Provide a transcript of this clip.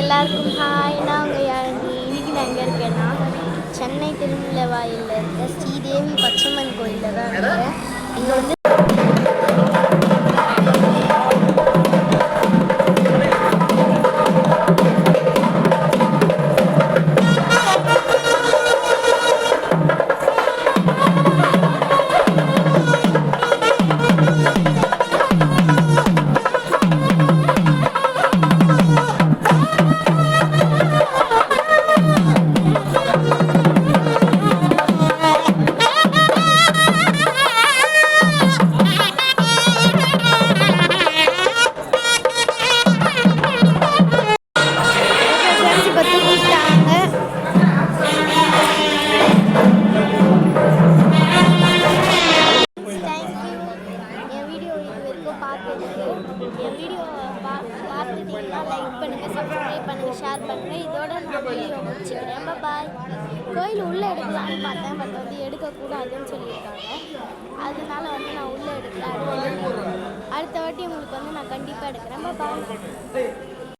எல்லாருக்கும் ஹாய். நான் உங்கள் யாழினி. இன்றைக்கி நான் எங்கே இருக்கேன்னா சென்னை திருநெல்வேலியில் இருக்க ஸ்ரீதேவி பச்சையம்மன் கோயிலில் தான் இருக்கேன். இங்கே வந்து என் வீடியோ பார்த்துட்டீங்கன்னா லைக் பண்ணுங்கள், சப்ஸ்கிரைப் பண்ணுங்கள், ஷேர் பண்ணுங்கள். இதோட நான் வீடியோ முடிச்சுக்கிறேன். பாய். கோயில் உள்ளே எடுக்கலான்னு பார்த்தேன், பட் வந்து எடுக்கக்கூடாதுன்னு சொல்லியிருக்காங்க. அதனால வந்து நான் உள்ளே எடுக்கல. அடுத்த வாட்டி உங்களுக்கு வந்து நான் கண்டிப்பாக எடுக்கிறேன். பாய்.